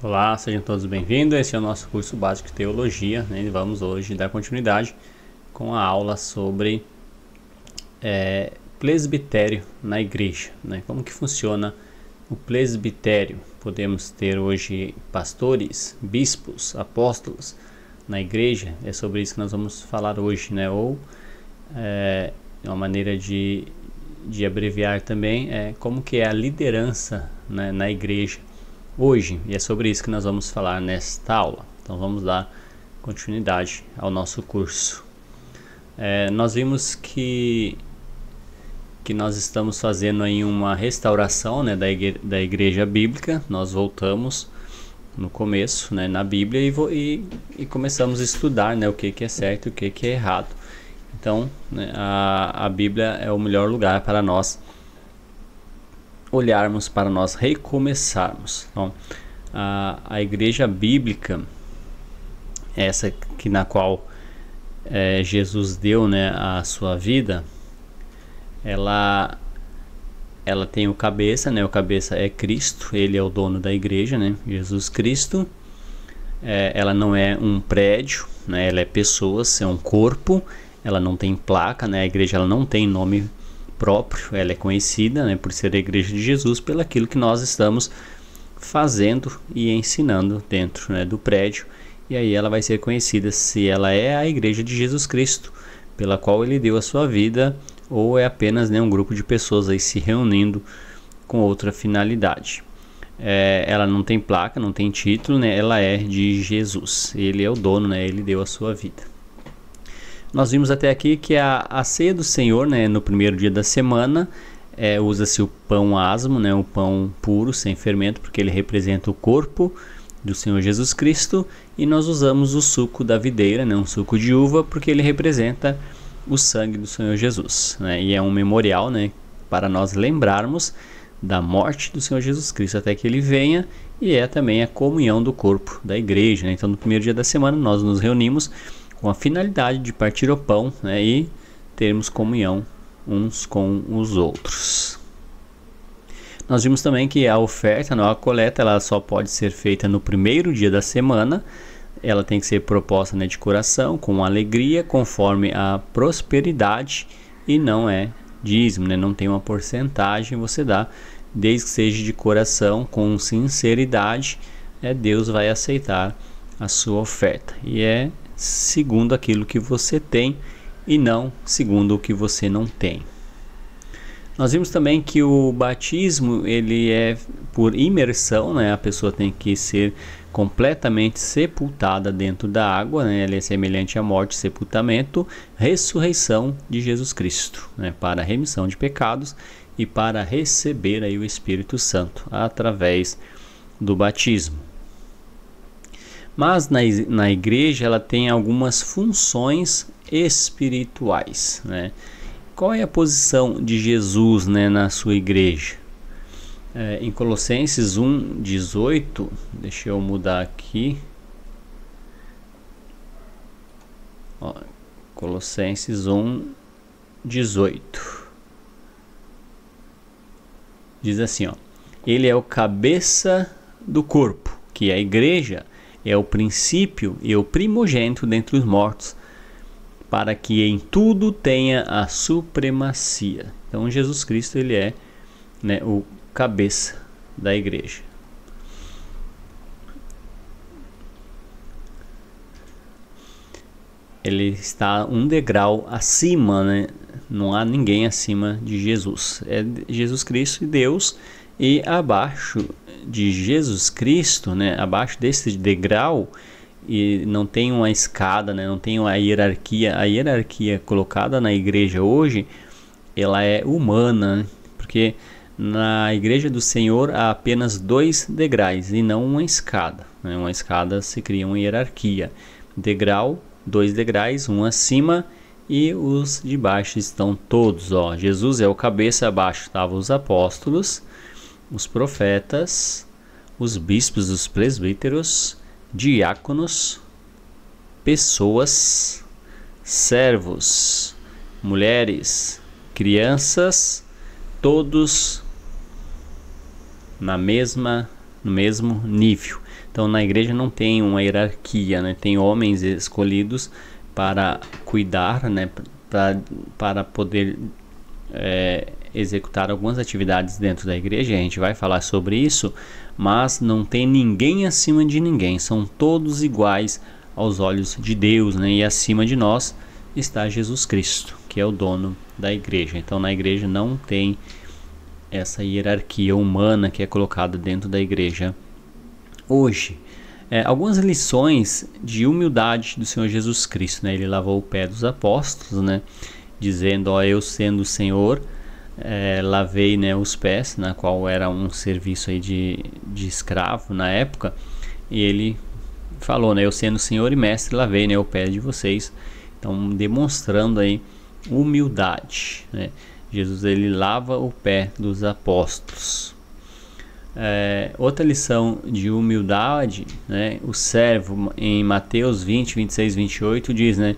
Olá, sejam todos bem-vindos. Esse é o nosso curso básico de teologia, né? E vamos hoje dar continuidade com a aula sobre presbitério na igreja, né? Como que funciona o presbitério? Podemos ter hoje pastores, bispos, apóstolos na igreja. É sobre isso que nós vamos falar hoje, né? Ou uma maneira de abreviar também como que é a liderança, né, na igreja hoje, e é sobre isso que nós vamos falar nesta aula. Então vamos dar continuidade ao nosso curso. Nós vimos que nós estamos fazendo aí uma restauração, né, da igreja bíblica. Nós voltamos no começo, né, na Bíblia e começamos a estudar, né, o que é certo e o que é errado. Então, né, a Bíblia é o melhor lugar para nós olharmos, para nós recomeçarmos. Então, a igreja bíblica, essa que na qual Jesus deu, né, a sua vida, ela tem o cabeça, né? O cabeça é Cristo, ele é o dono da igreja, né? Jesus Cristo. Ela não é um prédio, né? Ela é pessoas, é um corpo. Ela não tem placa, né? A igreja ela não tem nome próprio, ela é conhecida, né, por ser a igreja de Jesus, pelo aquilo que nós estamos fazendo e ensinando dentro, né, do prédio. E aí ela vai ser conhecida se ela é a igreja de Jesus Cristo, pela qual ele deu a sua vida, ou é apenas, né, um grupo de pessoas aí se reunindo com outra finalidade. Ela não tem placa, não tem título, né, ela é de Jesus, ele é o dono, né, ele deu a sua vida. Nós vimos até aqui que a ceia do Senhor, né, no primeiro dia da semana, usa-se o pão asmo, né, o pão puro, sem fermento, porque ele representa o corpo do Senhor Jesus Cristo, e nós usamos o suco da videira, né, um suco de uva, porque ele representa o sangue do Senhor Jesus, né, e é um memorial, né, para nós lembrarmos da morte do Senhor Jesus Cristo até que ele venha, e é também a comunhão do corpo da igreja, né. Então no primeiro dia da semana nós nos reunimos com a finalidade de partir o pão, né, e termos comunhão uns com os outros. Nós vimos também que a oferta, a coleta, ela só pode ser feita no primeiro dia da semana. Ela tem que ser proposta, né, de coração, com alegria, conforme a prosperidade, e não é dízimo, né, não tem uma porcentagem, você dá, desde que seja de coração, com sinceridade, Deus vai aceitar a sua oferta, e é segundo aquilo que você tem e não segundo o que você não tem. Nós vimos também que o batismo ele é por imersão, né? A pessoa tem que ser completamente sepultada dentro da água, né? Ele é semelhante à morte, sepultamento, ressurreição de Jesus Cristo, né? Para a remissão de pecados e para receber aí o Espírito Santo através do batismo. Mas na igreja ela tem algumas funções espirituais, né? Qual é a posição de Jesus, né, na sua igreja? Em Colossenses 1:18, deixa eu mudar aqui. Colossenses 1:18 diz assim, ele é o cabeça do corpo, que é a igreja, é o princípio e o primogênito dentre os mortos, para que em tudo tenha a supremacia. Então Jesus Cristo ele é, né, o cabeça da igreja. Ele está um degrau acima, né? Não há ninguém acima de Jesus. É Jesus Cristo e Deus, e abaixo de Jesus Cristo, né, abaixo desse degrau, e não tem uma escada, né, não tem uma hierarquia. A hierarquia colocada na igreja hoje, ela é humana, né, porque na igreja do Senhor há apenas 2 degraus e não uma escada, né? Uma escada se cria uma hierarquia. Degrau, 2 degraus, um acima, e os de baixo estão todos. Jesus é o cabeça, abaixo estavam os apóstolos, os profetas, os bispos, os presbíteros, diáconos, pessoas, servos, mulheres, crianças, todos na mesma no mesmo nível. Então na igreja não tem uma hierarquia, né? Tem homens escolhidos para cuidar, né? Para poder executar algumas atividades dentro da igreja. A gente vai falar sobre isso, mas não tem ninguém acima de ninguém. São todos iguais aos olhos de Deus, né? E acima de nós está Jesus Cristo, que é o dono da igreja. Então na igreja não tem essa hierarquia humana que é colocada dentro da igreja hoje. Algumas lições de humildade do Senhor Jesus Cristo, né? Ele lavou o pé dos apóstolos, né? Dizendo, ó, eu sendo o Senhor, lavei, né, os pés, na qual era um serviço aí de escravo na época. E ele falou, né, eu sendo Senhor e Mestre, lavei, né, o pé de vocês. Então demonstrando aí humildade, né? Jesus, ele lava o pé dos apóstolos. Outra lição de humildade, né? O servo, em Mateus 20, 26, 28 diz, né,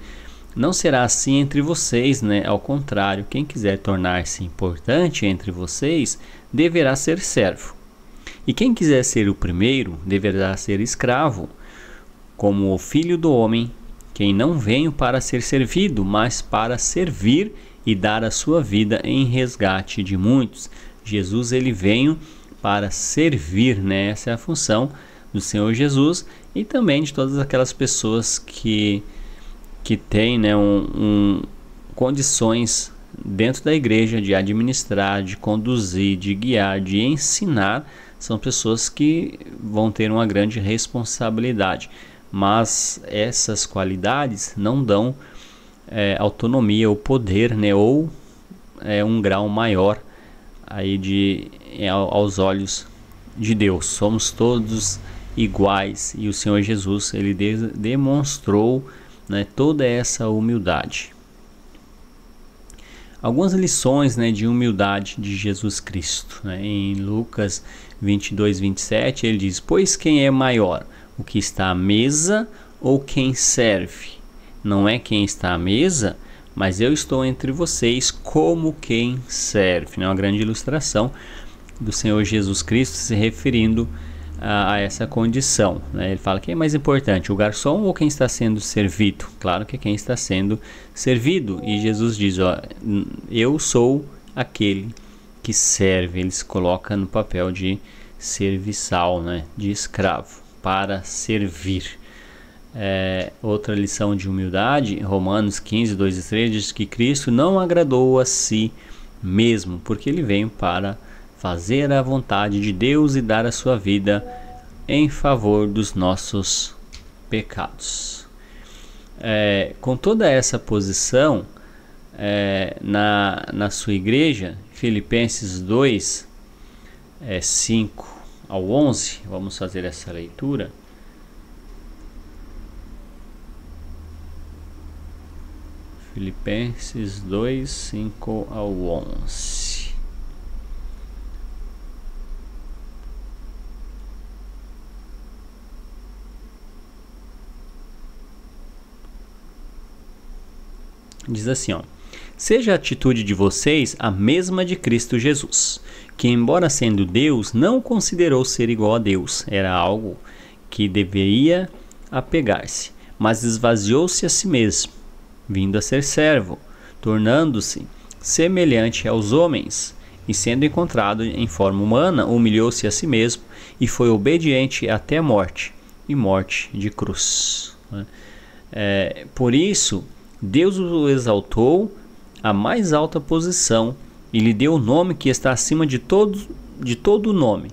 não será assim entre vocês, né? Ao contrário, quem quiser tornar-se importante entre vocês deverá ser servo, e quem quiser ser o primeiro deverá ser escravo, como o Filho do Homem, quem não veio para ser servido, mas para servir e dar a sua vida em resgate de muitos. Jesus, ele veio para servir, né? Essa é a função do Senhor Jesus, e também de todas aquelas pessoas que têm, né, condições dentro da igreja de administrar, de conduzir, de guiar, de ensinar. São pessoas que vão ter uma grande responsabilidade, mas essas qualidades não dão autonomia ou poder, né, ou um grau maior aí aos olhos de Deus. Somos todos iguais, e o Senhor Jesus, ele demonstrou, né, toda essa humildade. Algumas lições, né, de humildade de Jesus Cristo, né? Em Lucas 22, 27 ele diz, pois quem é maior, o que está à mesa ou quem serve? Não é quem está à mesa, mas eu estou entre vocês como quem serve. É uma grande ilustração do Senhor Jesus Cristo se referindo a essa condição, né? Ele fala, quem é mais importante, o garçom ou quem está sendo servido? Claro que é quem está sendo servido. E Jesus diz, ó, eu sou aquele que serve. Ele se coloca no papel de serviçal, né? De escravo, para servir. Outra lição de humildade, Romanos 15, 2 e 3 diz que Cristo não agradou a si mesmo, porque ele veio para fazer a vontade de Deus e dar a sua vida em favor dos nossos pecados. Com toda essa posição na sua igreja, Filipenses 2, 5 ao 11, vamos fazer essa leitura. Filipenses 2, 5 ao 11. Diz assim, ó: seja a atitude de vocês a mesma de Cristo Jesus, que embora sendo Deus, não considerou ser igual a Deus, era algo que deveria apegar-se, mas esvaziou-se a si mesmo, vindo a ser servo, tornando-se semelhante aos homens, e sendo encontrado em forma humana, humilhou-se a si mesmo e foi obediente até a morte, e morte de cruz. Por isso Deus o exaltou à mais alta posição e lhe deu o nome que está acima de todo nome,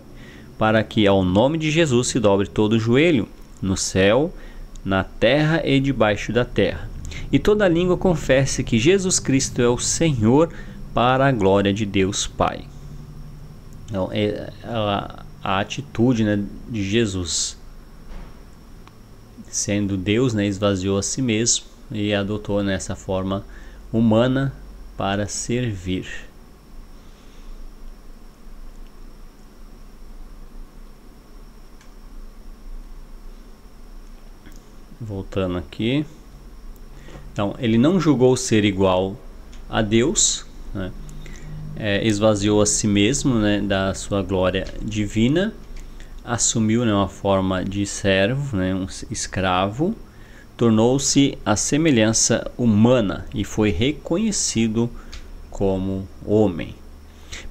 para que ao nome de Jesus se dobre todo o joelho, no céu, na terra e debaixo da terra, e toda língua confesse que Jesus Cristo é o Senhor, para a glória de Deus Pai. Então, a atitude, né, de Jesus, sendo Deus, né, esvaziou a si mesmo e adotou nessa forma humana para servir. Voltando aqui. Então, ele não julgou ser igual a Deus, né? Esvaziou a si mesmo, né, da sua glória divina, assumiu, né, uma forma de servo, né, um escravo, tornou-se a semelhança humana e foi reconhecido como homem.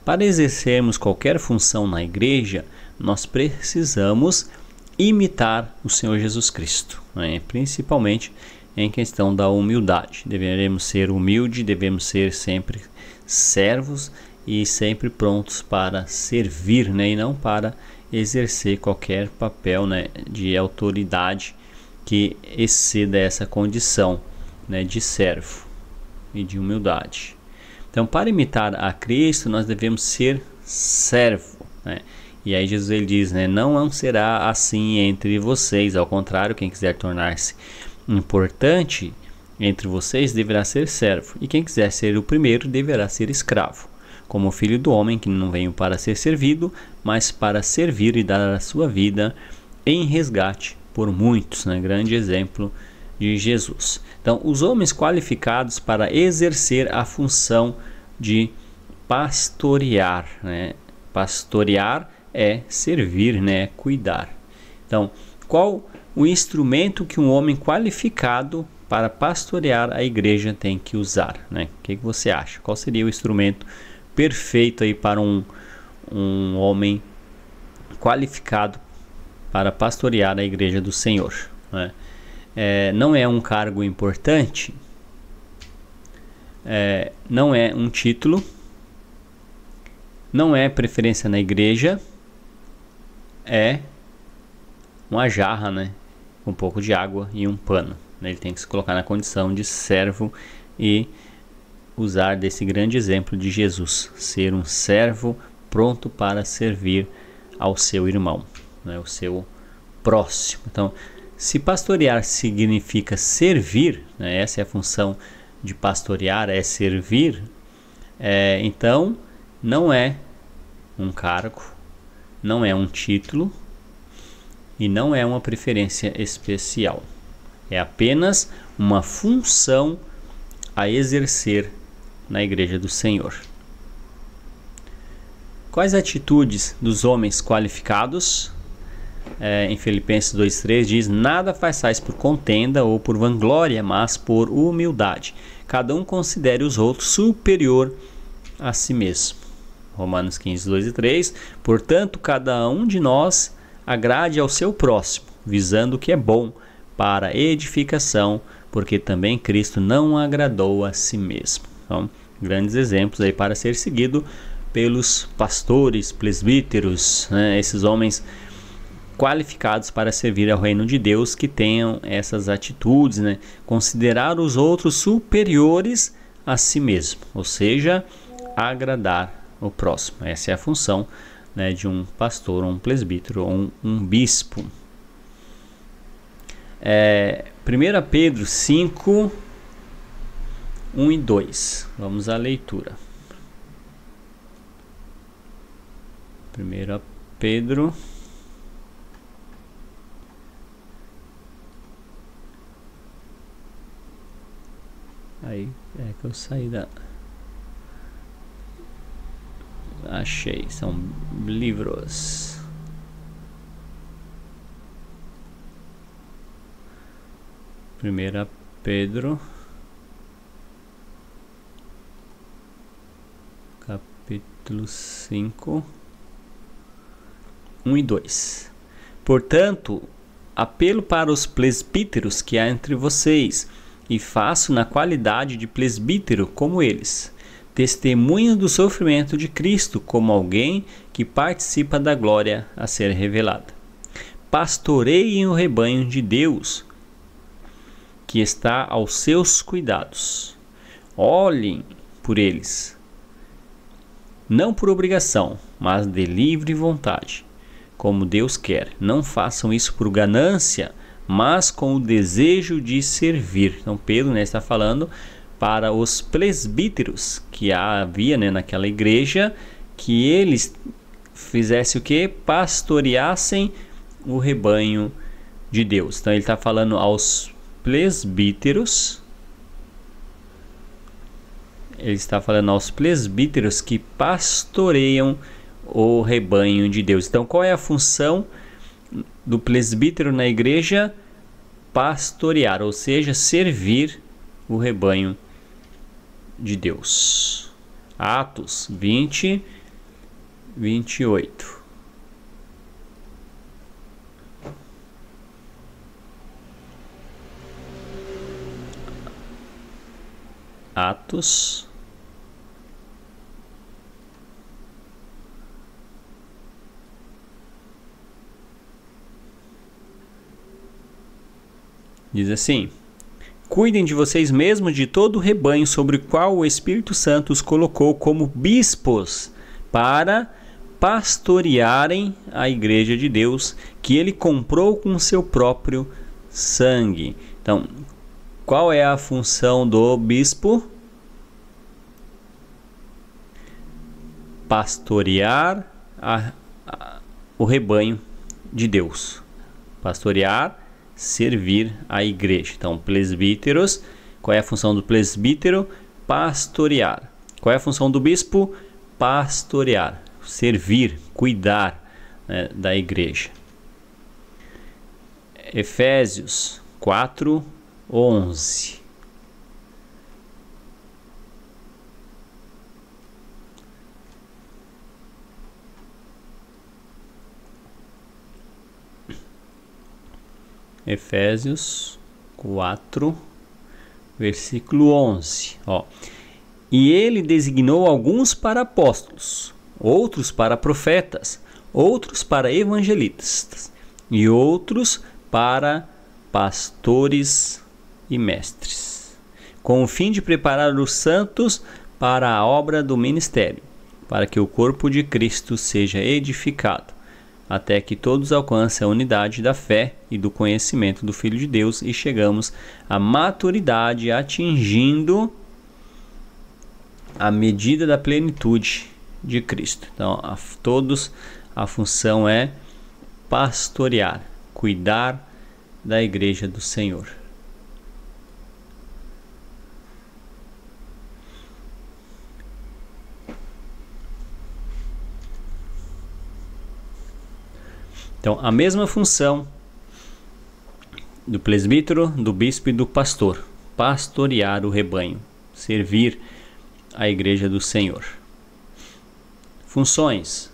Para exercermos qualquer função na igreja, nós precisamos imitar o Senhor Jesus Cristo, né? Principalmente em questão da humildade. Deveremos ser humildes, devemos ser sempre servos e sempre prontos para servir, né? E não para exercer qualquer papel, né, de autoridade que exceda essa condição, né, de servo e de humildade. Então, para imitar a Cristo, nós devemos ser servo, né? E aí Jesus ele diz, né, não será assim entre vocês, ao contrário, quem quiser tornar-se importante entre vocês deverá ser servo, e quem quiser ser o primeiro deverá ser escravo, como o filho do homem, que não veio para ser servido, mas para servir e dar a sua vida em resgate por muitos, né? Grande exemplo de Jesus. Então, os homens qualificados para exercer a função de pastorear, né? Pastorear é servir, né? É cuidar. Então, qual o instrumento que um homem qualificado para pastorear a igreja tem que usar, né? O que você acha? Qual seria o instrumento perfeito aí para um homem qualificado para pastorear a igreja do Senhor, né? Não é um cargo importante, não é um título, não é preferência na igreja, é uma jarra, né, com um pouco de água e um pano. Ele tem que se colocar na condição de servo e usar desse grande exemplo de Jesus, ser um servo pronto para servir ao seu irmão, né, o seu próximo. Então, se pastorear significa servir, né, essa é a função de pastorear, é servir, então não é um cargo, não é um título e não é uma preferência especial. É apenas uma função a exercer na igreja do Senhor. Quais atitudes dos homens qualificados? Em Filipenses 2,3 diz: nada façais por contenda ou por vanglória, mas por humildade. Cada um considere os outros superior a si mesmo. Romanos 15:2-3. Portanto, cada um de nós agrade ao seu próximo, visando o que é bom para edificação, porque também Cristo não agradou a si mesmo. Então, grandes exemplos aí para ser seguido pelos pastores, presbíteros, né? Esses homens qualificados para servir ao reino de Deus, que tenham essas atitudes, né? Considerar os outros superiores a si mesmo, ou seja, agradar o próximo. Essa é a função, né, de um pastor, um presbítero ou um bispo. 1 Pedro 5, 1 e 2. Vamos à leitura. 1 Pedro aí é que eu saí da... Achei, são livros. Primeira Pedro, capítulo 5, 1 e 2. Portanto, apelo para os presbíteros que há entre vocês, e faço na qualidade de presbítero como eles, testemunha do sofrimento de Cristo, como alguém que participa da glória a ser revelada. Pastoreiem o rebanho de Deus, que está aos seus cuidados. Olhem por eles, não por obrigação, mas de livre vontade, como Deus quer. Não façam isso por ganância, mas com o desejo de servir. Então Pedro, né, está falando para os presbíteros que havia, né, naquela igreja, que eles fizessem o que? Pastoreassem o rebanho de Deus. Então ele está falando aos presbíteros, que pastoreiam o rebanho de Deus. Então qual é a função do presbítero na igreja? Pastorear, ou seja, servir o rebanho de Deus. Atos 20, 28. Atos diz assim: cuidem de vocês mesmos, de todo o rebanho sobre o qual o Espírito Santo os colocou como bispos, para pastorearem a igreja de Deus, que ele comprou com seu próprio sangue. Então, qual é a função do bispo? Pastorear o rebanho de Deus. Pastorear, servir a igreja. Então, presbíteros, qual é a função do presbítero? Pastorear. Qual é a função do bispo? Pastorear, servir, cuidar, né, da igreja. Efésios 4:11. Efésios 4, versículo 11. E ele designou alguns para apóstolos, outros para profetas, outros para evangelistas e outros para pastores e mestres, com o fim de preparar os santos para a obra do ministério, para que o corpo de Cristo seja edificado, até que todos alcancem a unidade da fé e do conhecimento do Filho de Deus e chegamos à maturidade, atingindo a medida da plenitude de Cristo. Então, todos a função é pastorear, cuidar da igreja do Senhor. Então, a mesma função do presbítero, do bispo e do pastor: pastorear o rebanho, servir a igreja do Senhor. Funções: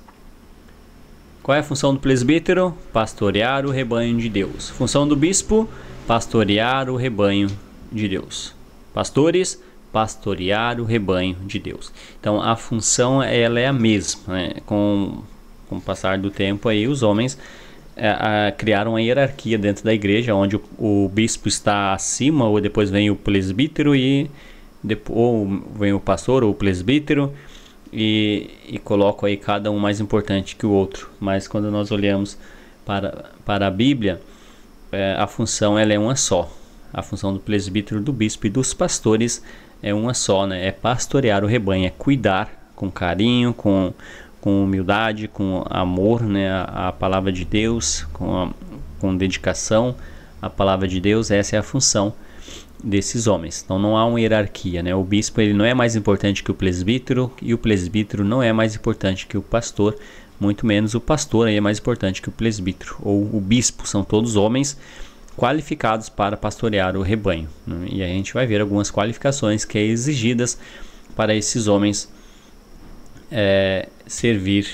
qual é a função do presbítero? Pastorear o rebanho de Deus. Função do bispo: pastorear o rebanho de Deus. Pastores: pastorear o rebanho de Deus. Então, a função ela é a mesma, né? Com o passar do tempo, aí os homens criaram a hierarquia dentro da igreja, onde o bispo está acima, ou depois vem o presbítero, ou vem o pastor ou o presbítero, e colocam aí cada um mais importante que o outro. Mas quando nós olhamos para a Bíblia, a função ela é uma só. A função do presbítero, do bispo e dos pastores é uma só, né? É pastorear o rebanho, é cuidar com carinho, com humildade, com amor, né, a palavra de Deus, com dedicação à palavra de Deus. Essa é a função desses homens. Então não há uma hierarquia, né? O bispo ele não é mais importante que o presbítero, e o presbítero não é mais importante que o pastor, muito menos o pastor aí é mais importante que o presbítero ou o bispo. São todos homens qualificados para pastorear o rebanho, né? E a gente vai ver algumas qualificações que é exigidas para esses homens servir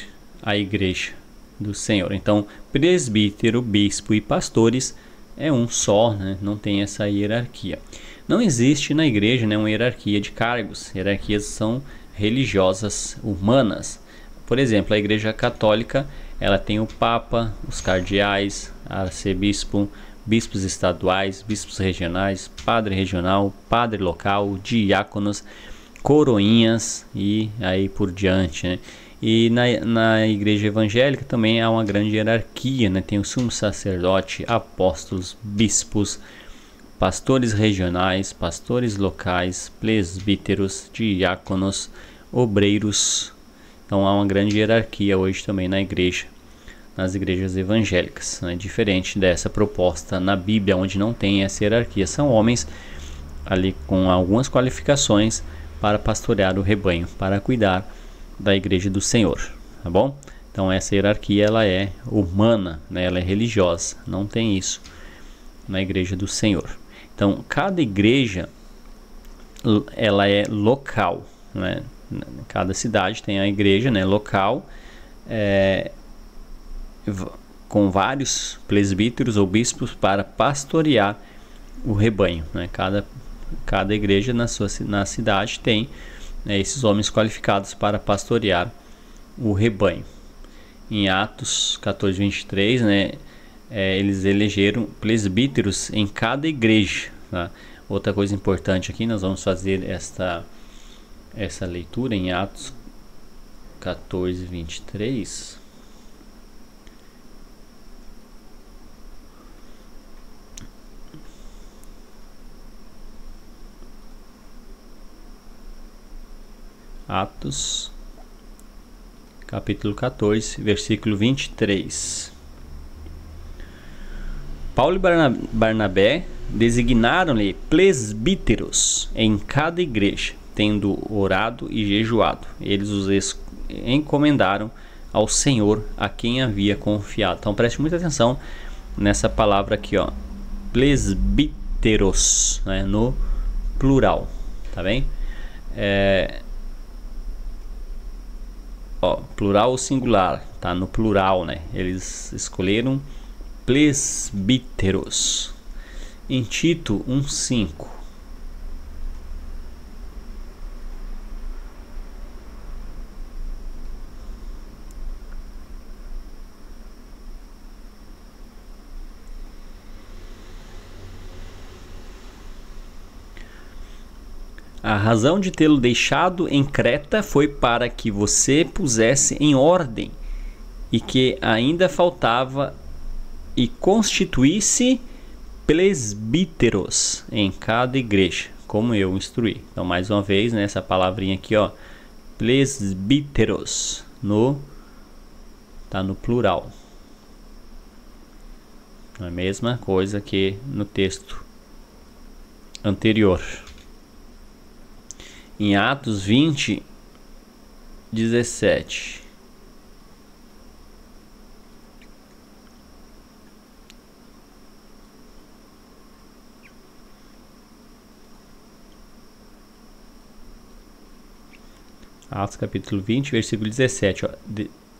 a igreja do Senhor. Então, presbítero, bispo e pastores é um só, né? Não tem essa hierarquia. Não existe na igreja, né, uma hierarquia de cargos. Hierarquias são religiosas, humanas. Por exemplo, a igreja católica, ela tem o papa, os cardeais, arcebispo, bispos estaduais, bispos regionais, padre regional, padre local, diáconos, coroinhas e aí por diante, né? E na igreja evangélica também há uma grande hierarquia, né? Tem o sumo sacerdote, apóstolos, bispos, pastores regionais, pastores locais, presbíteros, diáconos, obreiros. Então há uma grande hierarquia hoje também na igreja, nas igrejas evangélicas, né? Diferente dessa proposta na Bíblia, onde não tem essa hierarquia. São homens ali com algumas qualificações para pastorear o rebanho, para cuidar da igreja do Senhor, tá bom? Então essa hierarquia ela é humana, né? Ela é religiosa, não tem isso na igreja do Senhor. Então cada igreja ela é local, né? Cada cidade tem a igreja, né, local, com vários presbíteros ou bispos para pastorear o rebanho, né? Cada igreja na cidade tem, né, esses homens qualificados para pastorear o rebanho. Em Atos 14:23, né, eles elegeram presbíteros em cada igreja, tá? Outra coisa importante aqui, nós vamos fazer essa leitura em Atos 14:23. Atos capítulo 14, versículo 23. Paulo e Barnabé designaram-lhe presbíteros em cada igreja, tendo orado e jejuado. Eles os encomendaram ao Senhor, a quem havia confiado. Então preste muita atenção nessa palavra aqui, ó, presbíteros, né, no plural, tá bem? Plural ou singular, tá no plural, né? Eles escolheram presbíteros. Em Tito 1:5. A razão de tê-lo deixado em Creta foi para que você pusesse em ordem e que ainda faltava e constituísse presbíteros em cada igreja, como eu instruí. Então, mais uma vez, né, essa palavrinha aqui, ó, presbíteros, tá no plural. A mesma coisa que no texto anterior. Em Atos 20:17. Atos capítulo 20, versículo 17. Ó.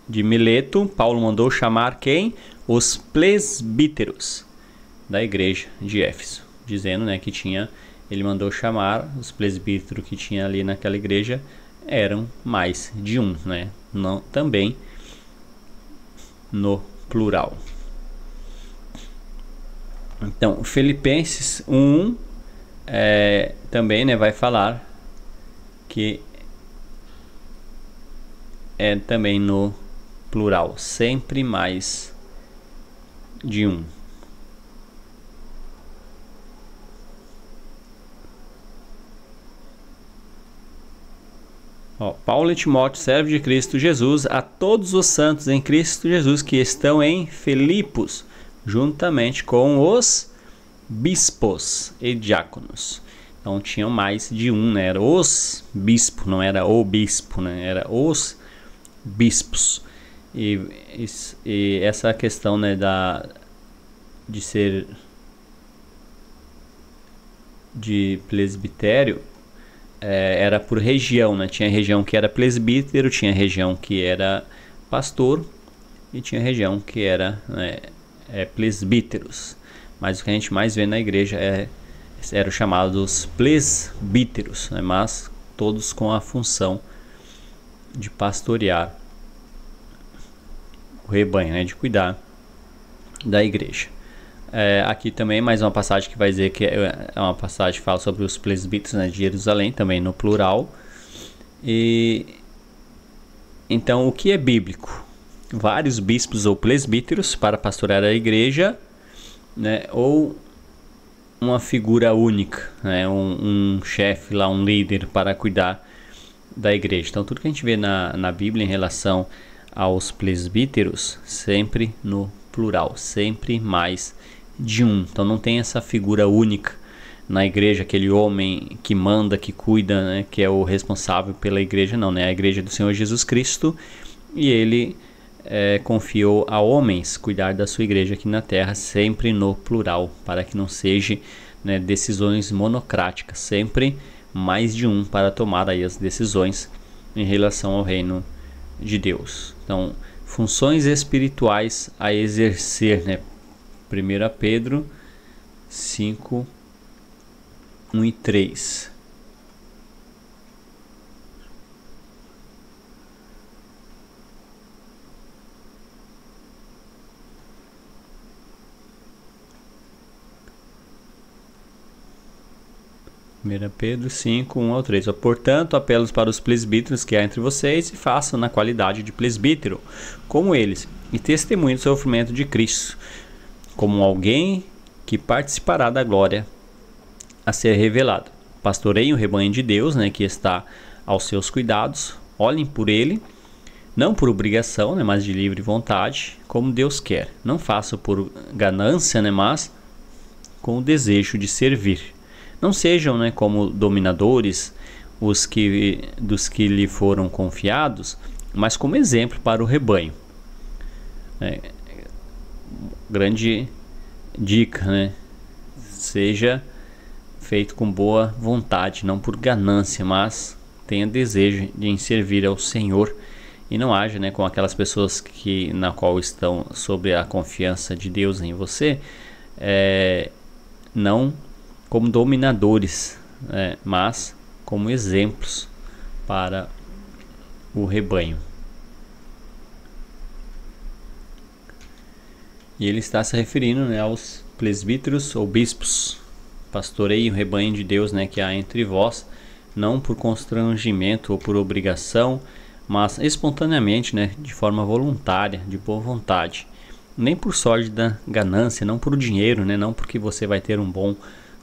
De Mileto, Paulo mandou chamar quem? Os presbíteros da igreja de Éfeso. Dizendo, né, que ele mandou chamar os presbíteros que tinha ali naquela igreja, eram mais de um, né? Não, também no plural. Então, Filipenses 1 também, né, vai falar que é também no plural, sempre mais de um. Paulo e Timóteo, servo de Cristo Jesus, a todos os santos em Cristo Jesus que estão em Filipos, juntamente com os bispos e diáconos. Então tinham mais de um, né? Era os bispos, não era o bispo, né? Era os bispos. E essa questão, né, de ser de presbitério, era por região, né? Tinha região que era presbítero, tinha região que era pastor e tinha região que era, né, presbíteros. Mas o que a gente mais vê na igreja eram chamados presbíteros, né? Mas todos com a função de pastorear o rebanho, né? De cuidar da igreja. Aqui também mais uma passagem que vai dizer que é uma passagem que fala sobre os presbíteros, né, de Jerusalém, também no plural. E então, o que é bíblico? Vários bispos ou presbíteros para pastorear a igreja, né, ou uma figura única, né, um chefe lá, um líder para cuidar da igreja. Então, tudo que a gente vê na Bíblia em relação aos presbíteros, sempre no plural, sempre mais de um. Então não tem essa figura única na igreja, aquele homem que manda, que cuida, né, que é o responsável pela igreja, não, né? A igreja do Senhor Jesus Cristo, e ele confiou a homens cuidar da sua igreja aqui na terra, sempre no plural, para que não seja, né, decisões monocráticas, sempre mais de um para tomar aí as decisões em relação ao reino de Deus. Então, funções espirituais a exercer, né? 1 Pedro 5, 1 e 3. Pedro 5, 1 ao 3. Portanto, apelos para os presbíteros que há entre vocês e façam na qualidade de presbítero, como eles, e testemunhem do sofrimento de Cristo, como alguém que participará da glória a ser revelado. Pastoreiem o rebanho de Deus, né, que está aos seus cuidados. Olhem por ele, não por obrigação, né, mas de livre vontade, como Deus quer. Não façam por ganância, né, mas com o desejo de servir. Não sejam, né, como dominadores dos que lhe foram confiados, mas como exemplo para o rebanho. Grande dica, né? Seja feito com boa vontade, não por ganância, mas tenha desejo de servir ao Senhor e não haja, né, com aquelas pessoas na qual estão sob a confiança de Deus em você, não como dominadores, mas como exemplos para o rebanho. E ele está se referindo, né, aos presbíteros ou bispos. Pastoreiem o rebanho de Deus, né, que há entre vós, não por constrangimento ou por obrigação, mas espontaneamente, né, de forma voluntária, de boa vontade. Nem por sórdida ganância, não por dinheiro, né, não porque você vai ter um bom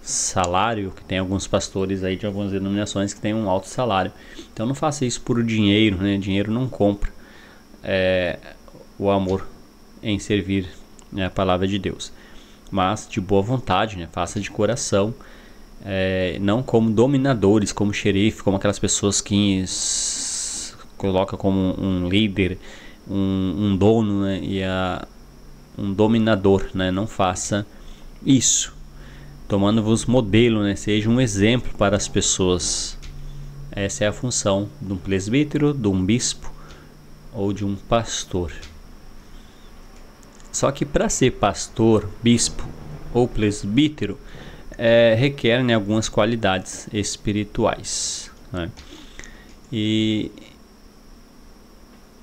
salário, que tem alguns pastores aí de algumas denominações que tem um alto salário. Então não faça isso por dinheiro, né? Dinheiro não compra o amor em servir, né, a palavra de Deus, mas de boa vontade, né? Faça de coração, não como dominadores, como xerife, como aquelas pessoas que coloca como um líder, um dono, né, e um dominador, né? Não faça isso. Tomando-vos modelo, né? Seja um exemplo para as pessoas. Essa é a função de um presbítero, de um bispo ou de um pastor. Só que para ser pastor, bispo ou presbítero, requer, né, algumas qualidades espirituais, né? E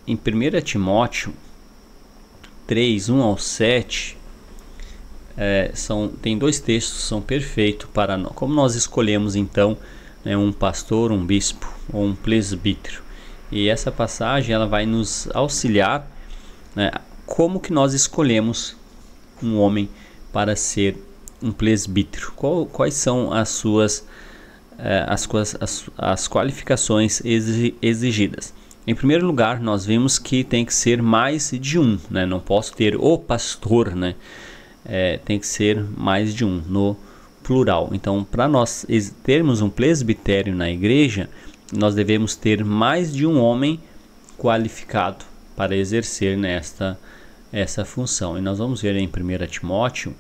em 1 Timóteo 3, 1 ao 7, tem dois textos, são perfeitos para nós. Como nós escolhemos então, né, um pastor, um bispo ou um presbítero? E essa passagem ela vai nos auxiliar, né, como que nós escolhemos um homem para ser um presbítero. Quais são as suas as qualificações exigidas? Em primeiro lugar, nós vimos que tem que ser mais de um, né? Não posso ter o pastor, né? Tem que ser mais de um, no plural. Então, para nós termos um presbitério na igreja, nós devemos ter mais de um homem qualificado para exercer essa função. E nós vamos ver em 1 Timóteo,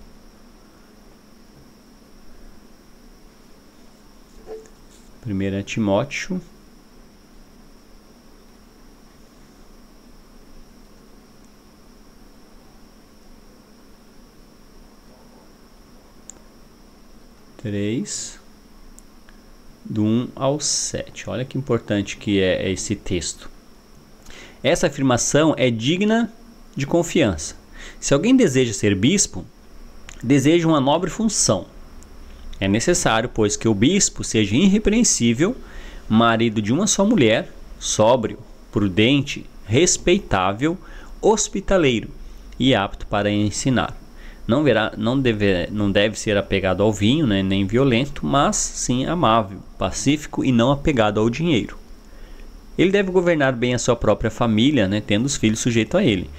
do 1 ao 7. Olha que importante que é esse texto. Essa afirmação é digna de confiança. Se alguém deseja ser bispo, deseja uma nobre função. É necessário, pois, que o bispo seja irrepreensível, marido de uma só mulher, sóbrio, prudente, respeitável, hospitaleiro e apto para ensinar. Não deve ser apegado ao vinho, né, nem violento, mas sim amável, pacífico e não apegado ao dinheiro. Ele deve governar bem a sua própria família, né, tendo os filhos sujeitos a ele,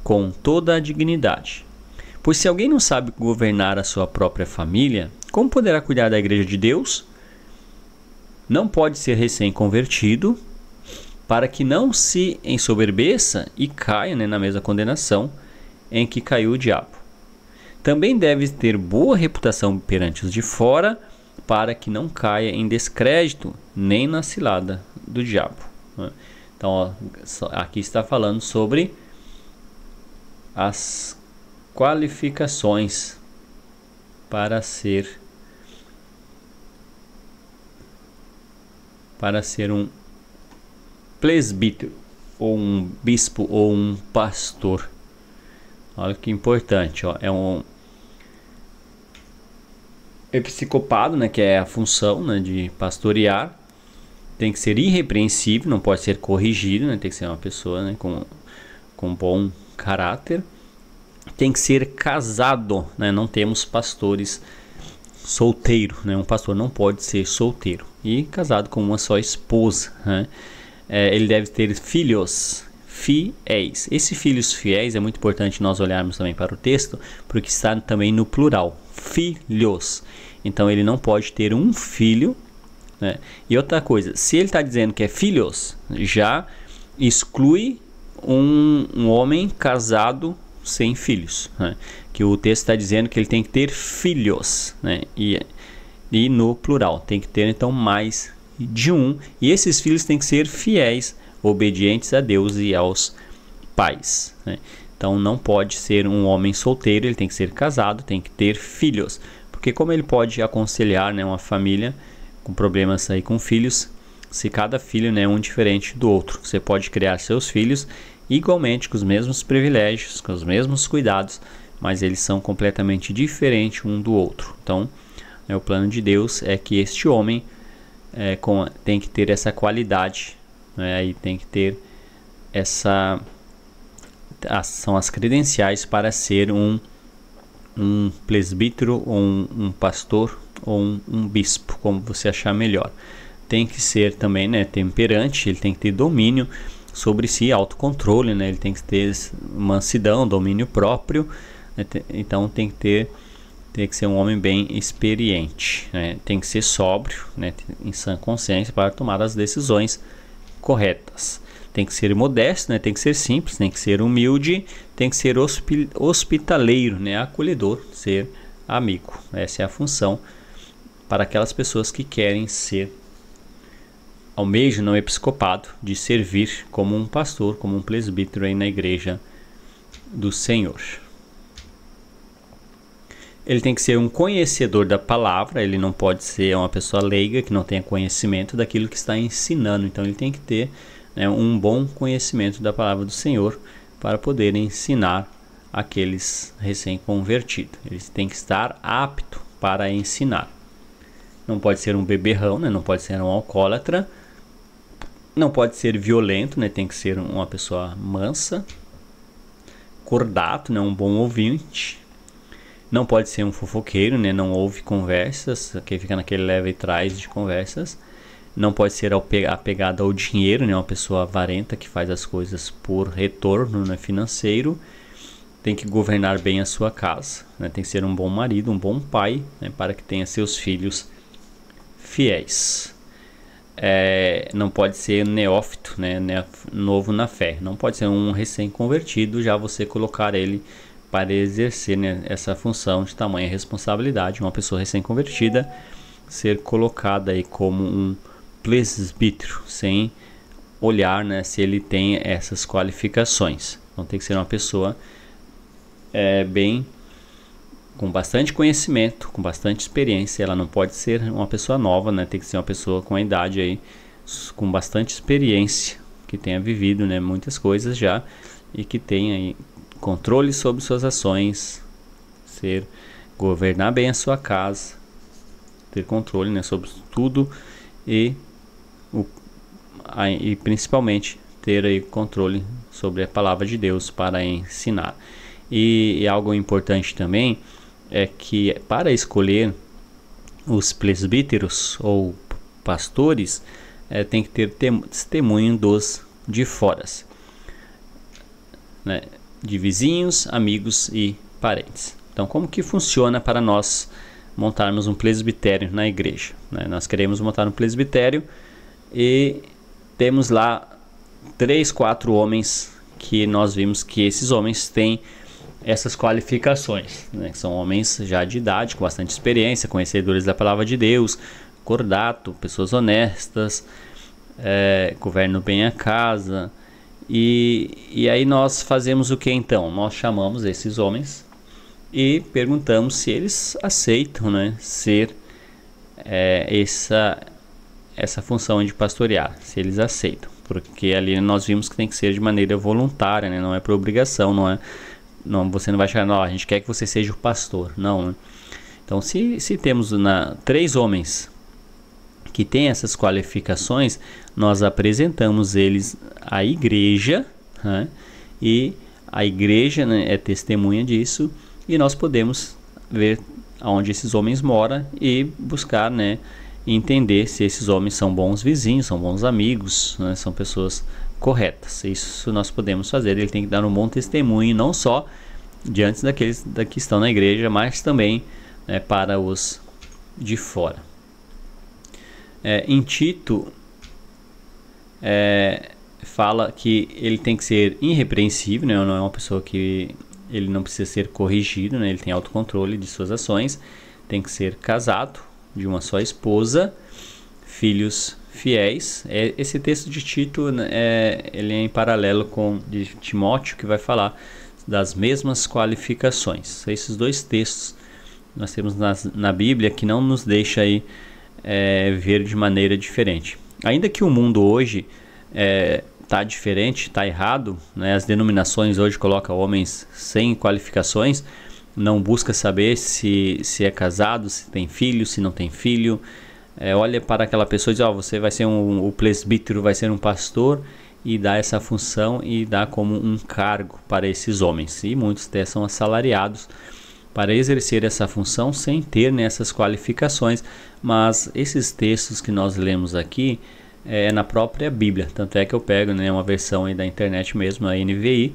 com toda a dignidade. Pois se alguém não sabe governar a sua própria família, como poderá cuidar da igreja de Deus? Não pode ser recém-convertido, para que não se ensoberbeça e caia, né, na mesma condenação em que caiu o diabo. Também deve ter boa reputação perante os de fora, para que não caia em descrédito nem na cilada do diabo, né? Então, ó, aqui está falando sobre as qualificações para ser um presbítero, ou um bispo, ou um pastor. Olha que importante, ó, é um episcopado, né, que é a função, né, de pastorear. Tem que ser irrepreensível, não pode ser corrigido, né, tem que ser uma pessoa, né, com bom caráter. Tem que ser casado, né, não temos pastores solteiro, né, um pastor não pode ser solteiro e casado com uma só esposa, né. Ele deve ter filhos fiéis. Esse filhos fiéis é muito importante nós olharmos também para o texto, porque está também no plural, filhos. Então ele não pode ter um filho, né? E outra coisa, se ele está dizendo que é filhos, já exclui um homem casado sem filhos, né? Que o texto está dizendo que ele tem que ter filhos, né? E no plural, tem que ter então mais de um, e esses filhos têm que ser fiéis, obedientes a Deus e aos pais, né? Então não pode ser um homem solteiro, ele tem que ser casado, tem que ter filhos, porque como ele pode aconselhar, né, uma família com problemas aí com filhos, se cada filho, né, é um diferente do outro. Você pode criar seus filhos igualmente com os mesmos privilégios, com os mesmos cuidados, mas eles são completamente diferentes um do outro. Então, o plano de Deus é que este homem tem que ter essa qualidade, né, e tem que ter são as credenciais para ser um presbítero, ou um pastor, ou um bispo, como você achar melhor. Tem que ser também, né, temperante, ele tem que ter domínio sobre si, autocontrole, né, ele tem que ter mansidão, domínio próprio, né, então tem que ser um homem bem experiente, né, tem que ser sóbrio, né, em sã consciência para tomar as decisões corretas. Tem que ser modesto, né, tem que ser simples, tem que ser humilde, tem que ser hospitaleiro, né, acolhedor, ser amigo. Essa é a função para aquelas pessoas que querem almejam no episcopado, de servir como um pastor, como um presbítero aí na igreja do Senhor. Ele tem que ser um conhecedor da palavra, ele não pode ser uma pessoa leiga que não tenha conhecimento daquilo que está ensinando. Então ele tem que ter, né, um bom conhecimento da palavra do Senhor para poder ensinar aqueles recém-convertidos. Ele tem que estar apto para ensinar. Não pode ser um beberrão, né, não pode ser um alcoólatra, não pode ser violento, né, tem que ser uma pessoa mansa, cordato, né, um bom ouvinte. Não pode ser um fofoqueiro, né? Não ouve conversas, que fica naquele leva e traz de conversas. Não pode ser apegado ao dinheiro, né? Uma pessoa avarenta que faz as coisas por retorno, né, financeiro. Tem que governar bem a sua casa, né? Tem que ser um bom marido, um bom pai, né, para que tenha seus filhos fiéis. Não pode ser neófito, né? Novo na fé. Não pode ser um recém-convertido, já você colocar ele para exercer, né, essa função de tamanha responsabilidade. Uma pessoa recém-convertida ser colocada aí como um presbítero, sem olhar, né, se ele tem essas qualificações. Então tem que ser uma pessoa com bastante conhecimento, com bastante experiência. Ela não pode ser uma pessoa nova, né, tem que ser uma pessoa com a idade aí, com bastante experiência, que tenha vivido, né, muitas coisas já, e que tenha aí controle sobre suas ações, governar bem a sua casa, ter controle, né, sobre tudo e principalmente ter aí controle sobre a palavra de Deus para ensinar. E algo importante também é que para escolher os presbíteros ou pastores, tem que ter testemunho dos de fora, né, de vizinhos, amigos e parentes. Então, como que funciona para nós montarmos um presbitério na igreja, né? Nós queremos montar um presbitério e temos lá 3, 4 homens que nós vimos que esses homens têm essas qualificações, né? São homens já de idade, com bastante experiência, conhecedores da palavra de Deus, cordato, pessoas honestas, governam bem a casa. E aí nós fazemos o que então? Nós chamamos esses homens e perguntamos se eles aceitam, né, ser essa função de pastorear, se eles aceitam, porque ali nós vimos que tem que ser de maneira voluntária, né, não é por obrigação, não, você não vai chegar, não, a gente quer que você seja o pastor, não, né? Então se temos 3 homens que têm essas qualificações, nós apresentamos eles à igreja, né? E a igreja, né, é testemunha disso, e nós podemos ver onde esses homens moram e buscar, né, entender se esses homens são bons vizinhos, são bons amigos, né, são pessoas corretas. Isso nós podemos fazer. Ele tem que dar um bom testemunho, não só diante daqueles que estão na igreja, mas também, né, para os de fora. Em Tito, fala que ele tem que ser irrepreensível, né? Não é uma pessoa que ele não precisa ser corrigido, né? Ele tem autocontrole de suas ações, tem que ser casado, de uma só esposa, filhos fiéis. Esse texto de Tito, ele é em paralelo com de Timóteo, que vai falar das mesmas qualificações. Esses 2 textos nós temos na Bíblia que não nos deixa aí ver de maneira diferente. Ainda que o mundo hoje está diferente, está errado, né? As denominações hoje colocam homens sem qualificações, não busca saber se é casado, se tem filho, se não tem filho. Olha para aquela pessoa e diz, você vai ser o presbítero, vai ser um pastor, e dá essa função e dá como um cargo para esses homens. E muitos até são assalariados para exercer essa função sem ter, né, essas qualificações. Mas esses textos que nós lemos aqui na própria Bíblia. Tanto é que eu pego, né, uma versão aí da internet mesmo, a NVI,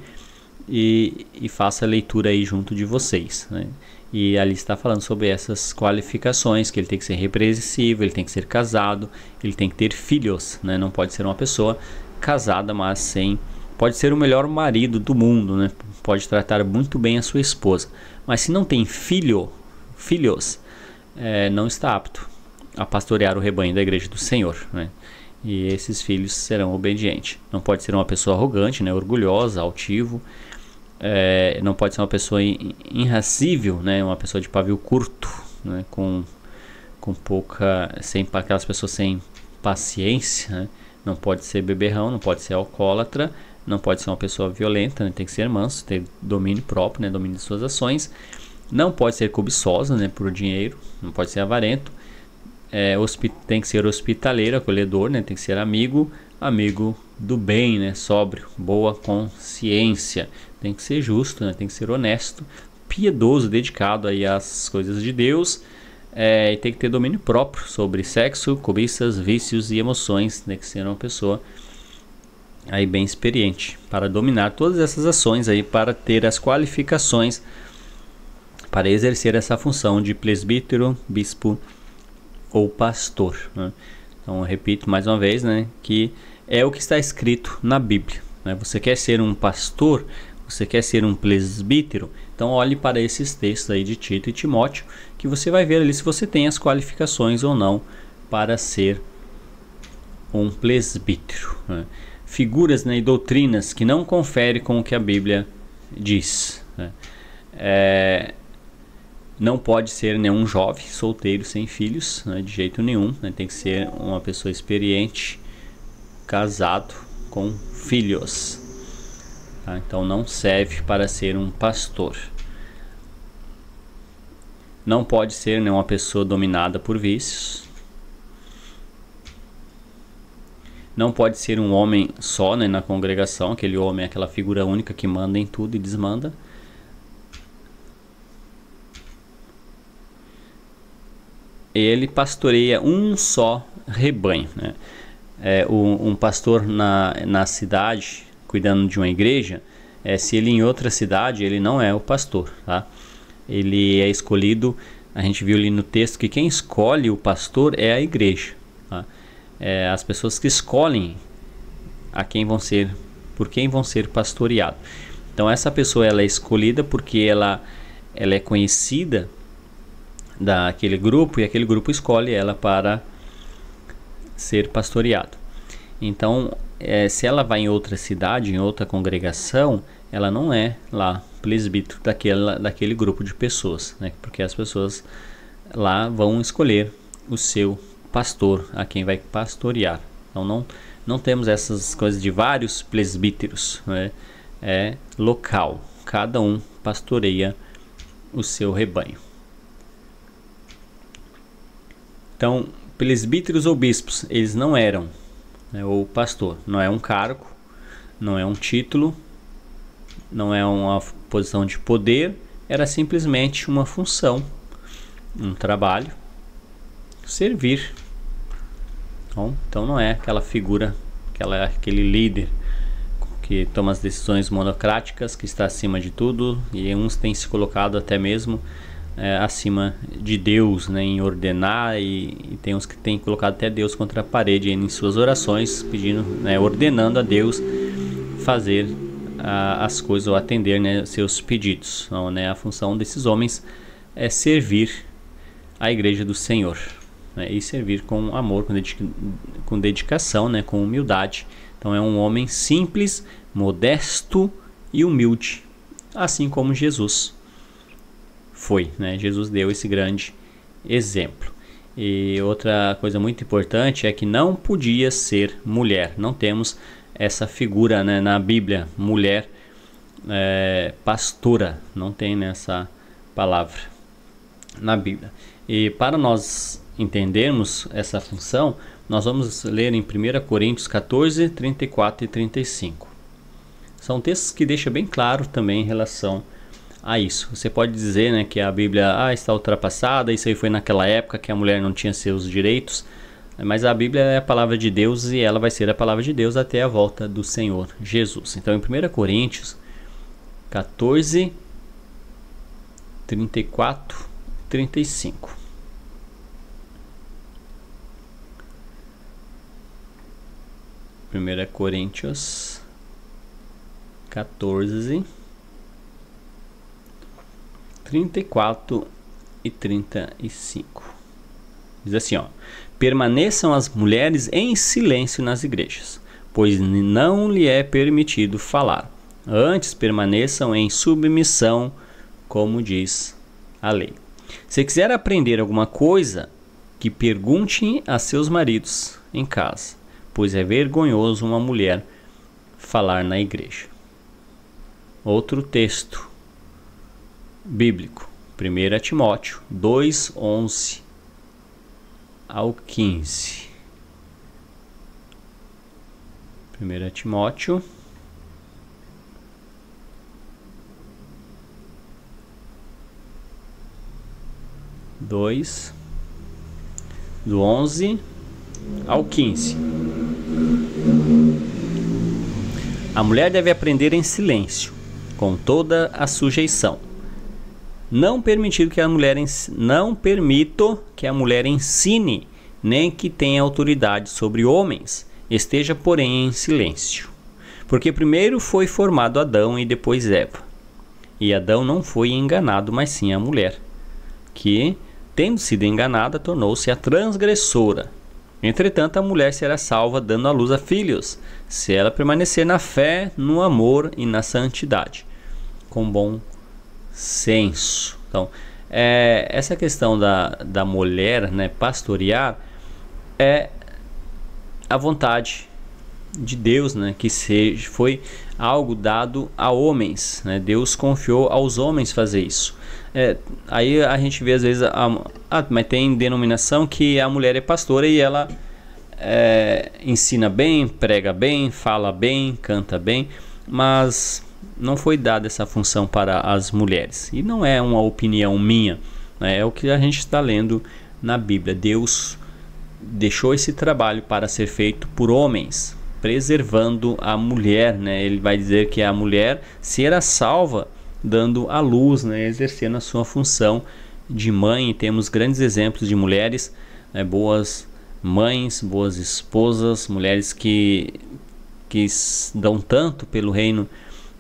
e faço a leitura aí junto de vocês, né? E ali está falando sobre essas qualificações, que ele tem que ser repreensível, ele tem que ser casado, ele tem que ter filhos, né? Não pode ser uma pessoa casada, mas sem... Pode ser o melhor marido do mundo, né? Pode tratar muito bem a sua esposa, mas se não tem filhos, não está apto a pastorear o rebanho da igreja do Senhor, né? E esses filhos serão obedientes. Não pode ser uma pessoa arrogante, né? Orgulhosa, altivo. Não pode ser uma pessoa irracível, né? Uma pessoa de pavio curto, né? Com pouca... aquelas pessoas sem paciência, né? Não pode ser beberrão, não pode ser alcoólatra, não pode ser uma pessoa violenta, né? Tem que ser manso, ter domínio próprio, né? Domínio de suas ações. Não pode ser cobiçosa, né? Por dinheiro, não pode ser avarento. Tem que ser hospitaleiro, acolhedor, né? Tem que ser amigo do bem, né? Sóbrio, boa consciência. Tem que ser justo, né? Tem que ser honesto, piedoso, dedicado aí às coisas de Deus. E tem que ter domínio próprio sobre sexo, cobiças, vícios e emoções. Tem que ser uma pessoa aí bem experiente para dominar todas essas ações aí, para ter as qualificações para exercer essa função de presbítero, bispo ou pastor, né? Então eu repito mais uma vez, né, que é o que está escrito na Bíblia, né? Você quer ser um pastor, você quer ser um presbítero, então olhe para esses textos aí de Tito e Timóteo, que você vai ver ali se você tem as qualificações ou não para ser um presbítero, né? Figuras, né, e doutrinas que não conferem com o que a Bíblia diz, né? Não pode ser nenhum jovem solteiro sem filhos, né, de jeito nenhum, né? Tem que ser uma pessoa experiente, casado com filhos, tá? Então não serve para ser um pastor. Não pode ser, né, uma pessoa dominada por vícios. Não pode ser um homem só, né, na congregação, aquele homem, aquela figura única que manda em tudo e desmanda. Ele pastoreia um só rebanho, né? Um pastor na cidade, cuidando de uma igreja, se ele em outra cidade, ele não é o pastor, tá? Ele é escolhido, a gente viu ali no texto que quem escolhe o pastor é a igreja, tá? As pessoas que escolhem por quem vão ser pastoreados. Então essa pessoa ela é escolhida porque ela é conhecida daquele grupo e aquele grupo escolhe ela para ser pastoreado. Então, se ela vai em outra cidade, em outra congregação, ela não é lá presbítero daquele grupo de pessoas, né? Porque as pessoas lá vão escolher o seu pastor, a quem vai pastorear. Então não temos essas coisas de vários presbíteros, né? É local, cada um pastoreia o seu rebanho. Então, presbíteros ou bispos, eles não eram, né, ou pastor, não é um cargo, não é um título, não é uma posição de poder, era simplesmente uma função, um trabalho, servir. Então não é aquela figura, aquele líder que toma as decisões monocráticas, que está acima de tudo, e uns têm se colocado até mesmo acima de Deus, né, em ordenar, e tem uns que têm colocado até Deus contra a parede em suas orações, pedindo, né, ordenando a Deus fazer as coisas ou atender, né, seus pedidos. Então, né, a função desses homens é servir a igreja do Senhor, né, e servir com amor, com dedicação, né, com humildade. Então é um homem simples, modesto e humilde, assim como Jesus foi, né? Jesus deu esse grande exemplo. E outra coisa muito importante é que não podia ser mulher. Não temos essa figura, né, na Bíblia, mulher pastora. Não tem nessa palavra na Bíblia. E para nós entendermos essa função, nós vamos ler em 1 Coríntios 14, 34 e 35. São textos que deixam bem claro também em relação a isso. Você pode dizer, né, que a Bíblia está ultrapassada, isso aí foi naquela época que a mulher não tinha seus direitos, mas a Bíblia é a palavra de Deus e ela vai ser a palavra de Deus até a volta do Senhor Jesus. Então em 1 Coríntios 14, 34 e 35. 1 Coríntios 14, 34 e 35. Diz assim, permaneçam as mulheres em silêncio nas igrejas, pois não lhe é permitido falar. Antes permaneçam em submissão, como diz a lei. Se quiser aprender alguma coisa, que pergunte a seus maridos em casa, pois é vergonhoso uma mulher falar na igreja. Outro texto bíblico, 1 Timóteo 2, 11 ao 15. 1 Timóteo 2, do 11 ao 15. A mulher deve aprender em silêncio, com toda a sujeição. Não permito que a mulher ensine, nem que tenha autoridade sobre homens. Esteja, porém, em silêncio. Porque primeiro foi formado Adão e depois Eva. E Adão não foi enganado, mas sim a mulher, que, tendo sido enganada, tornou-se a transgressora. Entretanto, a mulher será salva dando à luz a filhos, se ela permanecer na fé, no amor e na santidade, com bom senso. Então, essa questão da mulher, né, pastorear é a vontade de Deus, né, que foi algo dado a homens, né? Deus confiou aos homens fazer isso. Aí a gente vê às vezes mas tem denominação que a mulher é pastora e ela ensina bem, prega bem, fala bem, canta bem, mas não foi dada essa função para as mulheres. E não é uma opinião minha, né? É o que a gente está lendo na Bíblia. Deus deixou esse trabalho para ser feito por homens, preservando a mulher, né? Ele vai dizer que a mulher será salva dando à luz, né? Exercendo a sua função de mãe. E temos grandes exemplos de mulheres, né? Boas mães, boas esposas, mulheres que que dão tanto pelo reino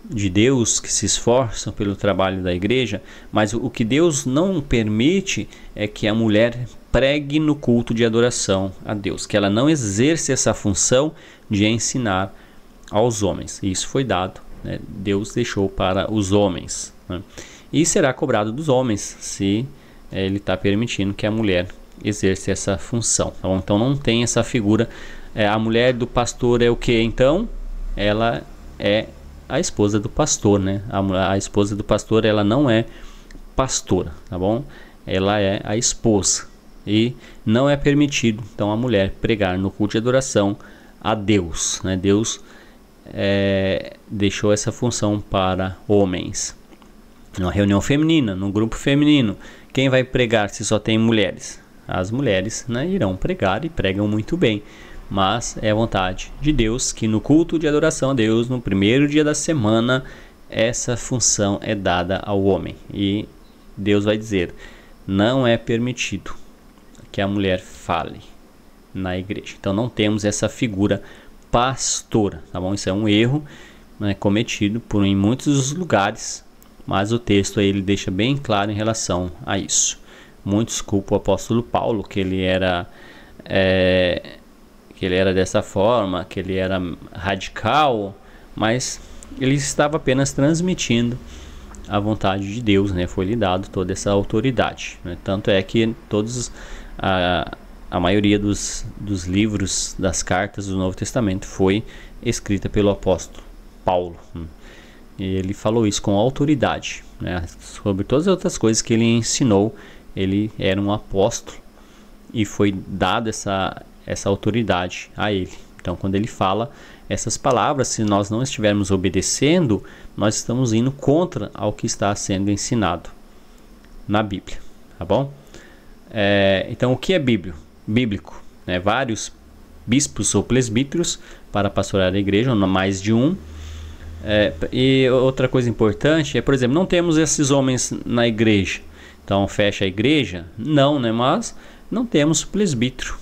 de Deus, que se esforçam pelo trabalho da igreja, mas o que Deus não permite é que a mulher pregue no culto de adoração a Deus, que ela não exerça essa função de ensinar aos homens. Isso foi dado, né? Deus deixou para os homens, né? E será cobrado dos homens se ele está permitindo que a mulher exerça essa função. Então não tem essa figura. A mulher do pastor é o que? Então ela é a esposa do pastor, né? A esposa do pastor, ela não é pastora, tá bom? Ela é a esposa. E não é permitido, então, a mulher pregar no culto de adoração a Deus, né? Deus deixou essa função para homens. Numa reunião feminina, num grupo feminino, quem vai pregar se só tem mulheres? As mulheres, né, irão pregar e pregam muito bem. Mas é a vontade de Deus que no culto de adoração a Deus, no primeiro dia da semana, essa função é dada ao homem. E Deus vai dizer, não é permitido que a mulher fale na igreja. Então não temos essa figura pastora, tá bom? Isso é um erro, né, cometido em muitos lugares, mas o texto aí ele deixa bem claro em relação a isso. Muitos culpam o apóstolo Paulo, que ele era dessa forma, que ele era radical, mas ele estava apenas transmitindo a vontade de Deus, né? Foi-lhe dado toda essa autoridade, né? Tanto é que a maioria dos livros, das cartas do Novo Testamento foi escrita pelo apóstolo Paulo, né? E ele falou isso com autoridade, né? Sobre todas as outras coisas que ele ensinou, ele era um apóstolo e foi dada essa autoridade a ele. Então quando ele fala essas palavras, se nós não estivermos obedecendo, nós estamos indo contra ao que está sendo ensinado na Bíblia, tá bom? Então o que é bíblico? Né? Vários bispos ou presbíteros para pastorear a igreja, mais de um. E outra coisa importante é, por exemplo, não temos esses homens na igreja, então fecha a igreja? Não, né? Mas não temos presbítero.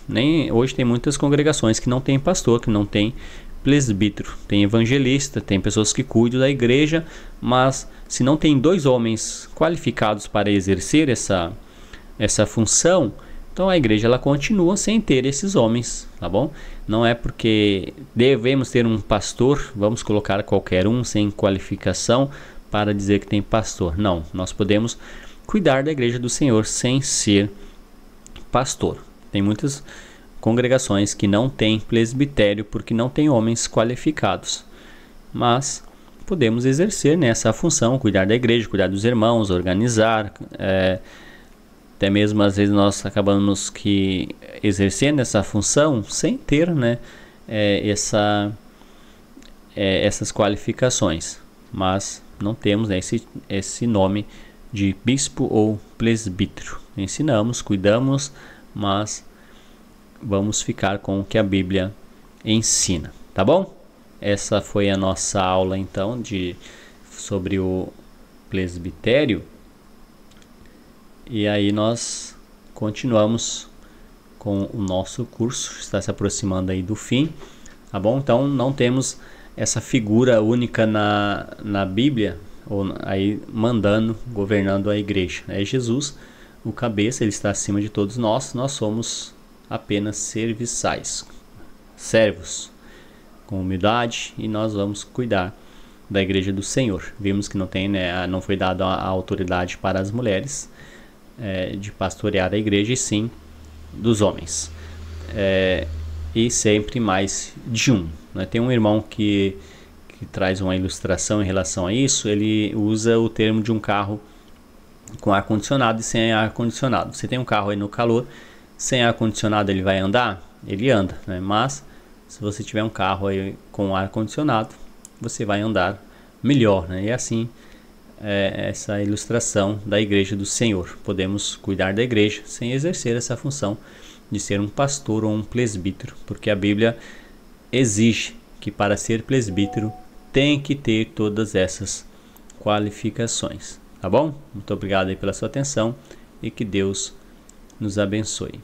Hoje tem muitas congregações que não tem pastor, que não tem presbítero. Tem evangelista, tem pessoas que cuidam da igreja, mas se não tem dois homens qualificados para exercer essa função, então a igreja ela continua sem ter esses homens, tá bom? Não é porque devemos ter um pastor, vamos colocar qualquer um sem qualificação para dizer que tem pastor. Não, nós podemos cuidar da igreja do Senhor sem ser pastor. Tem muitas congregações que não têm presbitério porque não tem homens qualificados, mas podemos exercer nessa função, cuidar da igreja, cuidar dos irmãos, organizar, até mesmo às vezes nós acabamos que exercendo essa função sem ter, né, essas qualificações, mas não temos, né, esse nome de bispo ou presbítero. Ensinamos, cuidamos, mas vamos ficar com o que a Bíblia ensina, tá bom? Essa foi a nossa aula então sobre o presbitério. E aí nós continuamos com o nosso curso, está se aproximando aí do fim, tá bom? Então não temos essa figura única na Bíblia, ou aí mandando, governando a igreja. É Jesus, o cabeça, ele está acima de todos nós somos apenas serviçais, servos, com humildade, e nós vamos cuidar da igreja do Senhor. Vimos que não foi dada a autoridade para as mulheres de pastorear a igreja, e sim dos homens, e sempre mais de um, né? Tem um irmão que traz uma ilustração em relação a isso. Ele usa o termo de um carro com ar-condicionado e sem ar-condicionado. Você tem um carro aí no calor, sem ar-condicionado ele vai andar? Ele anda, né? Mas se você tiver um carro aí com ar-condicionado, você vai andar melhor, né? E assim essa ilustração da igreja do Senhor. Podemos cuidar da igreja sem exercer essa função de ser um pastor ou um presbítero, porque a Bíblia exige que para ser presbítero tem que ter todas essas qualificações, tá bom? Muito obrigado aí pela sua atenção e que Deus nos abençoe.